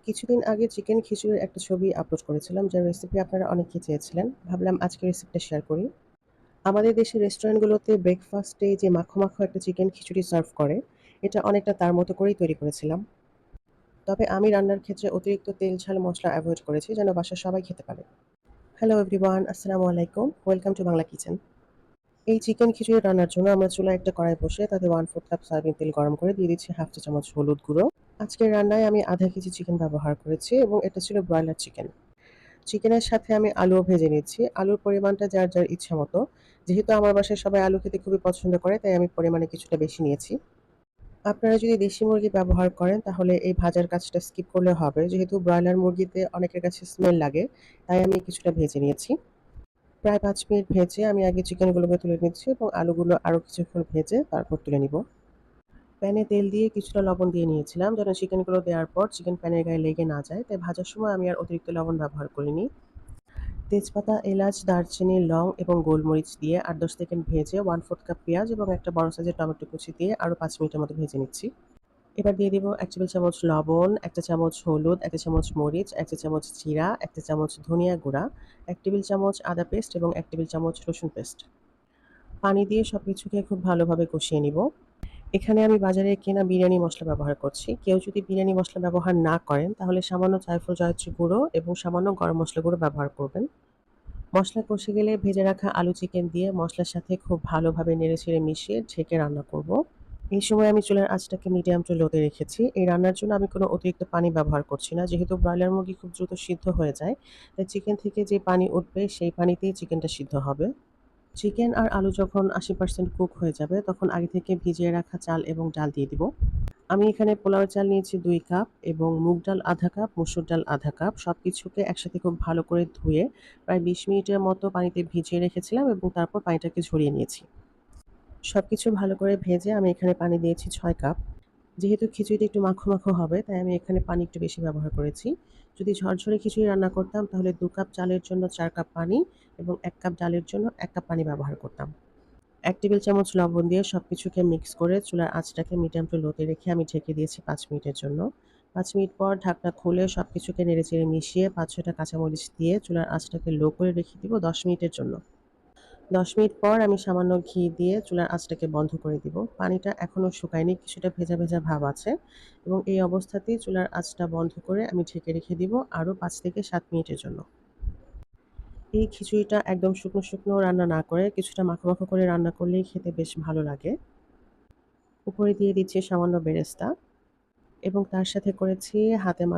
কিছুদিন আগে চিকেন খিচুড়ির একটা ছবি আপলোড করেছিলাম, যার রেসিপি আপনারা অনেকেই চেয়েছিলেন। ভাবলাম আজকে রেসিপিটা শেয়ার করি। আমাদের দেশের রেস্টুরেন্টগুলোতে ব্রেকফাস্টে যে মাখো, মাখো একটা চিকেন খিচুড়ি সার্ভ করে, এটা অনেকটা তার মতো করেই তৈরি করেছিলাম। তবে আমি রান্নার ক্ষেত্রে অতিরিক্ত তেল, ঝাল, মসলা এভয়েড করেছি যেন বাসার সবাই খেতে পারে। হ্যালো এভরিওয়ান, আসসালামু আলাইকুম। Welcome to Bangla kitchen. এই চিকেন খিচুড়ি রান্নার জন্য আমরা চুলায় একটা কড়াই বসিয়ে তাতে 1/4 কাপ সয়াবিন তেল গরম করে দিয়ে দিচ্ছি হাফ চা চামচ হলুদ গুঁড়ো। আজকের রান্নায় আমি আধা কেজি চিকেন ব্যবহার করেছি এবং এটা ছিল ব্রয়লার চিকেন। চিকেনের সাথে আমি আলুও ভেজে নিচ্ছি। আলুর পরিমাণটা যার, যার ইচ্ছামতো। যেহেতু আমার বাসায় সবাই আলু খেতে খুবই পছন্দ করে, তাই আমি পরিমাণে কিছুটা বেশি নিয়েছি। আপনারা যদি দেশি মুরগি ব্যবহার করেন, তাহলে এই ভাজার কাজটা স্কিপ করলেও হবে। যেহেতু ব্রয়লার মুরগিতে অনেকের কাছে স্মেল লাগে, তাই আমি কিছুটা ভেজে নিয়েছি। প্রায় ৫ মিনিট ভেজে আমি আগে চিকেনগুলোকে তুলে নিচ্ছি এবং আলুগুলো আরও কিছুক্ষণ ভেজে তারপর তুলে নিব। প্যানে তেল দিয়ে কিছুটা লবণ দিয়ে নিয়েছিলাম, যেন চিকেনগুলো দেওয়ার পর চিকেন প্যানের গায়ে লেগে না যায়। তাই ভাজার সময় আমি আর অতিরিক্ত লবণ ব্যবহার করিনি। তেজপাতা, এলাচ, দারচিনি, লং এবং গোলমরিচ দিয়ে ৮-১০ সেকেন্ড ভেজে 1/4 কাপ পেঁয়াজ এবং একটা বড় সাইজের টমেটো কুচি দিয়ে আরও ৫ মিনিটের মতো ভেজে নিচ্ছি। এবার দিয়ে দিব ১ টেবিল চামচ লবণ, ১ চা চামচ হলুদ, ১ চা চামচ মরিচ, ১ চা চামচ জিরা, ১ চা চামচ ধনিয়া গুঁড়া, ১ টেবিল চামচ আদা পেস্ট এবং ১ টেবিল চামচ রসুন পেস্ট। পানি দিয়ে সবকিছুকে খুব ভালোভাবে কষিয়ে নিব। এখানে আমি বাজারে কেনা বিরিয়ানি মসলা ব্যবহার করছি। কেউ যদি বিরিয়ানি মসলা ব্যবহার না করেন, তাহলে সামান্য জায়ফল, জয়ত্রী গুঁড়ো এবং সামান্য গরম মসলা গুঁড়ো ব্যবহার করবেন। মসলা কষে গেলে ভেজে রাখা আলু চিকেন দিয়ে মসলার সাথে খুব ভালোভাবে নেড়েচেড়ে মিশিয়ে ঢেকে রান্না করব। এই সময় আমি চুলার আঁচটাকে মিডিয়াম টু লোতে রেখেছি। এই রান্নার জন্য আমি কোনো অতিরিক্ত পানি ব্যবহার করছি না। যেহেতু ব্রয়লার মুরগি খুব দ্রুত সিদ্ধ হয়ে যায়, তাই চিকেন থেকে যে পানি উঠবে সেই পানিতেই চিকেনটা সিদ্ধ হবে। চিকেন আর আলু যখন ৮০% কুক হয়ে যাবে, তখন আগে থেকে ভিজিয়ে রাখা চাল এবং ডাল দিয়ে দিব। আমি এখানে পোলাওয়ের চাল নিয়েছি ২ কাপ এবং মুগ ডাল আধা কাপ, মসুর ডাল আধা কাপ। সবকিছুকে একসাথে খুব ভালো করে ধুয়ে প্রায় ২০ মিনিটের মতো পানিতে ভিজিয়ে রেখেছিলাম এবং তারপর পানিটাকে ঝরিয়ে নিয়েছি। সবকিছু ভালো করে ভেজে আমি এখানে পানি দিয়েছি ৬ কাপ। যেহেতু খিচুড়িটা একটু মাখো, মাখো হবে, তাই আমি এখানে পানি একটু বেশি ব্যবহার করেছি। যদি ঝরঝরে খিচুড়ি রান্না করতাম, তাহলে ২ কাপ চালের জন্য ৪ কাপ পানি এবং ১ কাপ ডালের জন্য ১ কাপ পানি ব্যবহার করতাম। ১ টেবিল চামচ লবণ দিয়ে সবকিছুকে মিক্স করে চুলার আঁচটাকে মিডিয়াম টু লোতে রেখে আমি ঢেকে দিয়েছি ৫ মিনিটের জন্য। ৫ মিনিট পর ঢাকনা খুলে সবকিছুকে নেড়েচেড়ে মিশিয়ে ৫-৬ টা কাঁচামরিচ দিয়ে চুলার আঁচটাকে লো করে রেখে দিব ১০ মিনিটের জন্য। ১০ মিনিট পর আমি সামান্য ঘি দিয়ে চুলার আঁচটাকে বন্ধ করে দিব। পানিটা এখনো শুকায়নি, কিছুটা ভেজা, ভেজা ভাব আছে এবং এই অবস্থাতেই চুলার আঁচটা বন্ধ করে আমি ঢেকে রেখে দিব আরও ৫ থেকে ৭ মিনিটের জন্য। এই খিচুড়িটা একদম শুকনো, শুকনো রান্না না করে কিছুটা মাখো, মাখো করে রান্না করলেই খেতে বেশ ভালো লাগে। উপরে দিয়ে দিচ্ছি সামান্য বেরেস্তা এবং তার সাথে করেছি হাতে মাখা